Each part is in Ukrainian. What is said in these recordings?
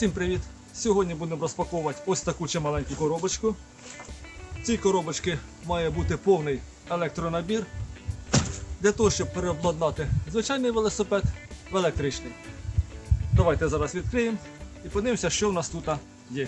Всім привіт! Сьогодні будемо розпаковувати ось таку чималеньку коробочку. В цій коробочці має бути повний електронабір для того, щоб переобладнати звичайний велосипед в електричний. Давайте зараз відкриємо і подивимося, що в нас тут є.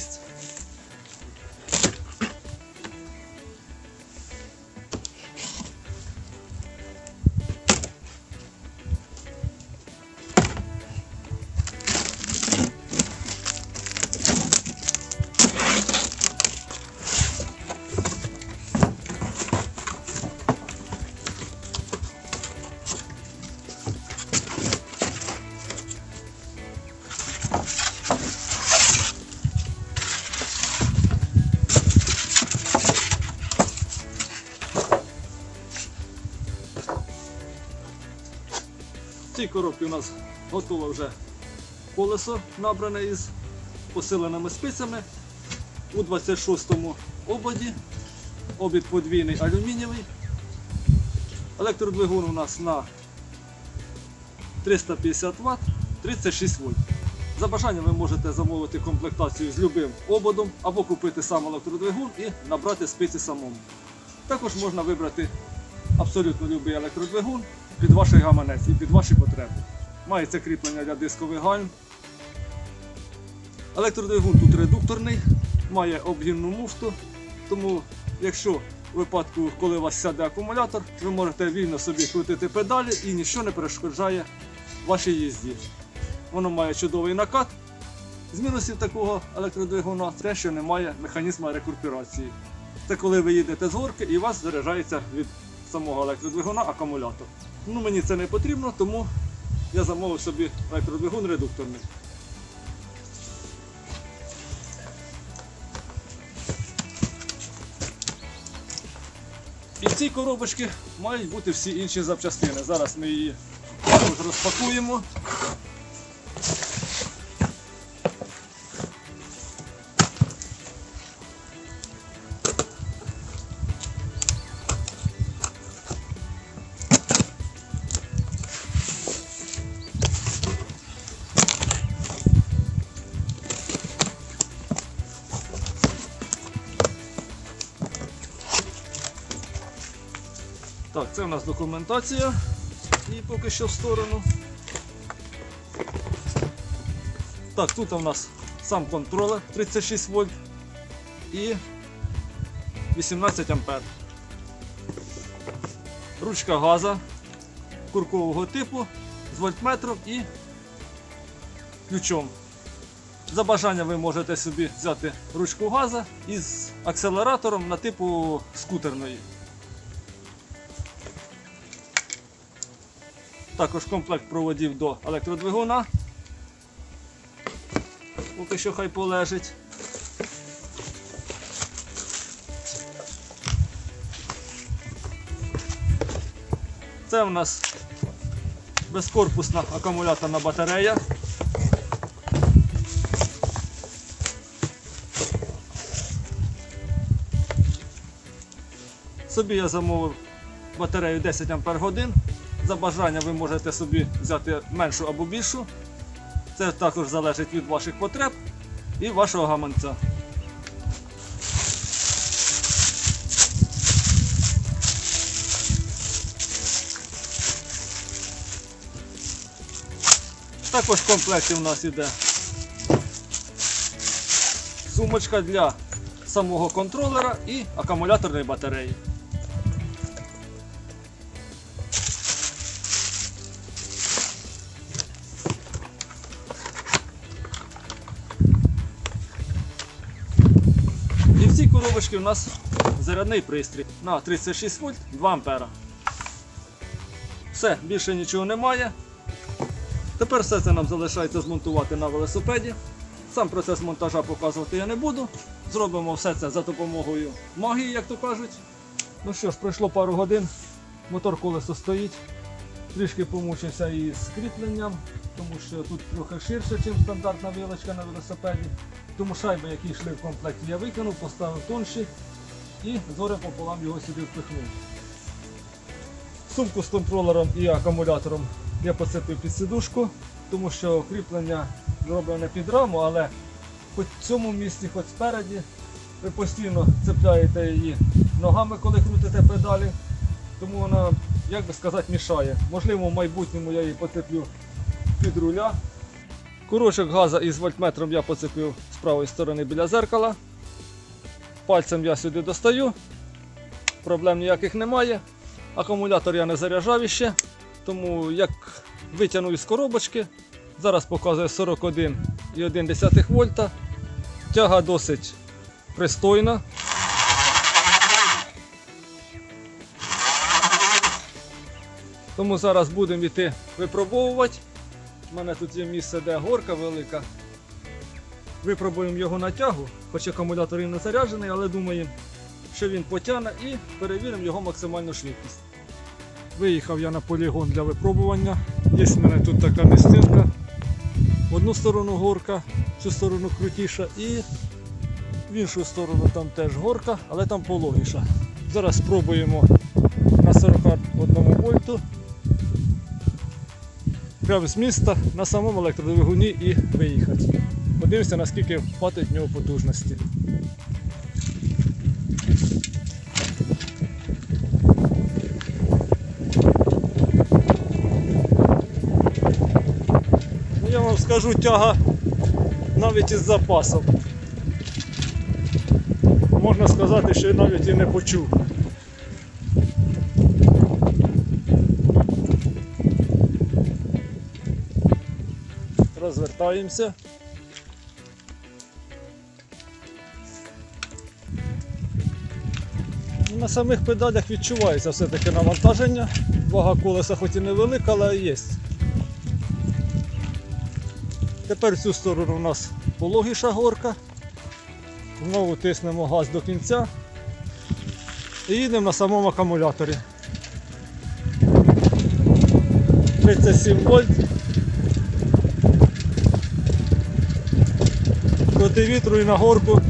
В цій коробці у нас готове вже колесо, набране із посиленими спицями у 26-му ободі, обід подвійний алюмінієвий. Електродвигун у нас на 350 Вт, 36 вольт. За бажанням ви можете замовити комплектацію з любим ободом або купити сам електродвигун і набрати спиці самому. Також можна вибрати абсолютно будь-який електродвигун під ваш гаманець і під ваші потреби. Мається кріплення для дискових гальм. Електродвигун тут редукторний, має обгінну муфту, тому якщо в випадку, коли у вас сяде акумулятор, ви можете вільно собі крутити педалі і нічого не перешкоджає вашій їзді. Воно має чудовий накат. З мінусів такого електродвигуна те, що немає механізму рекуперації. Це коли ви їдете з горки і у вас заряджається від самого електродвигуна акумулятор. Мені це не потрібно, тому я замовив собі електродвигун редукторний. І в цій коробочці мають бути всі інші запчастини. Зараз ми її також розпакуємо. Так, це у нас документація, і поки що в сторону. Так, тут у нас сам контролер 36 вольт і 18 ампер. Ручка газа куркового типу з вольтметром і ключом. За бажанням ви можете собі взяти ручку газа із акселератором на типу скутерної. Також комплект проводів до електродвигуна. Поки що хай полежить. Це у нас безкорпусна акумуляторна батарея. Собі я замовив батарею 10 Ах. За бажанням ви можете собі взяти меншу або більшу. Це також залежить від ваших потреб і вашого гаманця. Також в комплекті у нас йде сумочка для самого контролера і акумуляторної батареї. І в цій коробочці у нас зарядний пристрій на 36 вольт 2 ампера. Все, більше нічого немає. Тепер все це нам залишається змонтувати на велосипеді. Сам процес монтажа показувати я не буду. Зробимо все це за допомогою магії, як то кажуть. Ну що ж, пройшло пару годин, мотор колесо стоїть. Трішки помучився із кріпленням, тому що тут трохи ширше, ніж стандартна вилочка на велосипеді. Тому шайби, які йшли в комплекті, я викинув, поставив тонші і зорем пополам його сюди впихнув. Сумку з контролером і акумулятором я поцепив під сидушку. тому що кріплення зроблене під раму, але хоч в цьому місці, хоч спереді, ви постійно цепляєте її ногами, коли крутите педалі, тому вона, як би сказати, мішає. Можливо, в майбутньому я її поцеплю під руля. Курочок газа із вольтметром я поцепив з правої сторони біля зеркала. Пальцем я сюди достаю, проблем ніяких немає. Акумулятор я не заряджав іще, тому як витягну із коробочки, зараз показує 41,1 вольта. Тяга досить пристойна. Тому зараз будемо йти випробовувати. У мене тут є місце, де горка велика. Випробуємо його на тягу, хоч акумулятор і не заряджений, але думаємо, що він потягне, і перевіримо його максимальну швидкість. Виїхав я на полігон для випробування. Є в мене тут така місцинка. В одну сторону горка, в цю сторону крутіша, і в іншу сторону там теж горка, але там пологіша. Зараз спробуємо на 41 вольту прямо з міста на самому електродвигуні і виїхати. Подивимося, наскільки хватить в нього потужності. Ну, я вам скажу, тяга навіть із запасом. Можна сказати, що я навіть і не почув. Розвертаємося. На самих педалях відчувається все-таки навантаження. Вага колеса хоч і невелика, але є. Тепер в цю сторону у нас пологіша горка. Знову тиснемо газ до кінця і їдемо на самому акумуляторі. 37 вольт. Проти вітру і на горку.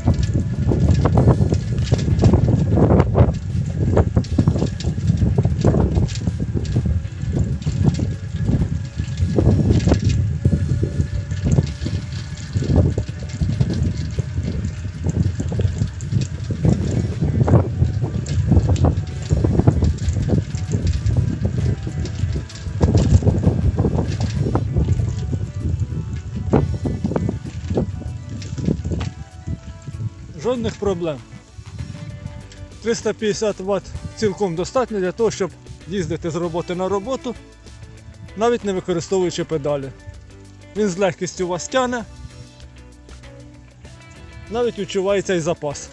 Жодних проблем. 350 Вт цілком достатньо для того, щоб їздити з роботи на роботу, навіть не використовуючи педалі. Він з легкістю вас тягне, навіть відчувається і запас.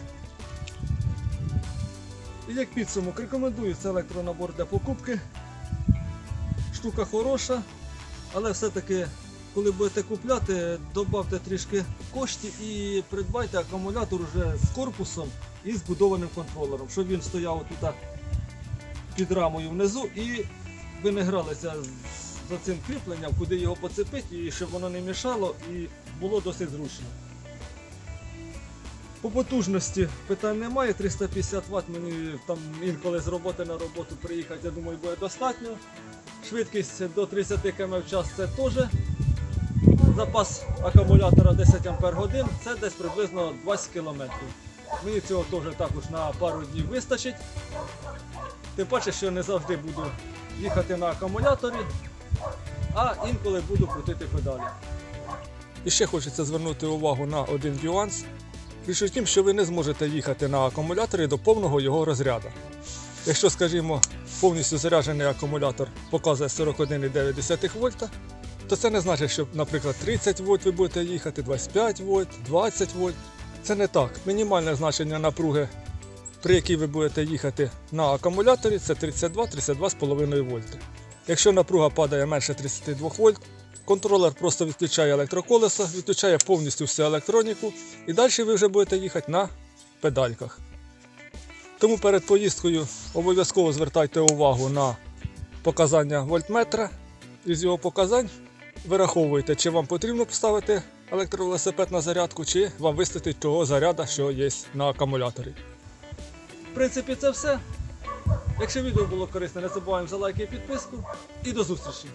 І як підсумок, рекомендую цей електронабор для покупки. Штука хороша, але все-таки, коли будете купляти, додавте трішки коштів і придбайте акумулятор вже з корпусом і збудованим контролером, щоб він стояв тут під рамою внизу і ви не гралися за цим кріпленням, куди його поцепити, і щоб воно не мішало і було досить зручно. По потужності питань немає, 350 Вт мені там інколи з роботи на роботу приїхати, я думаю, буде достатньо. Швидкість до 30 км в час це теж. Запас акумулятора 10 Ах, це десь приблизно 20 км. Мені цього теж також на пару днів вистачить. Тим паче, що не завжди буду їхати на акумуляторі, а інколи буду крутити педалі. І ще хочеться звернути увагу на один нюанс. Річ у тім, що ви не зможете їхати на акумуляторі до повного його розряду. Якщо, скажімо, повністю заряджений акумулятор показує 41,9 вольта, то це не значить, що, наприклад, 30 вольт ви будете їхати, 25 вольт, 20 вольт. Це не так. Мінімальне значення напруги, при якій ви будете їхати на акумуляторі, це 32-32,5 вольти. Якщо напруга падає менше 32 вольт, контролер просто відключає електроколесо, відключає повністю всю електроніку і далі ви вже будете їхати на педальках. Тому перед поїздкою обов'язково звертайте увагу на показання вольтметра. Із його показань вираховуйте, чи вам потрібно поставити електровелосипед на зарядку, чи вам вистачить того заряду, що є на акумуляторі. В принципі, це все. Якщо відео було корисне, не забуваємо за лайки і підписку. І до зустрічі!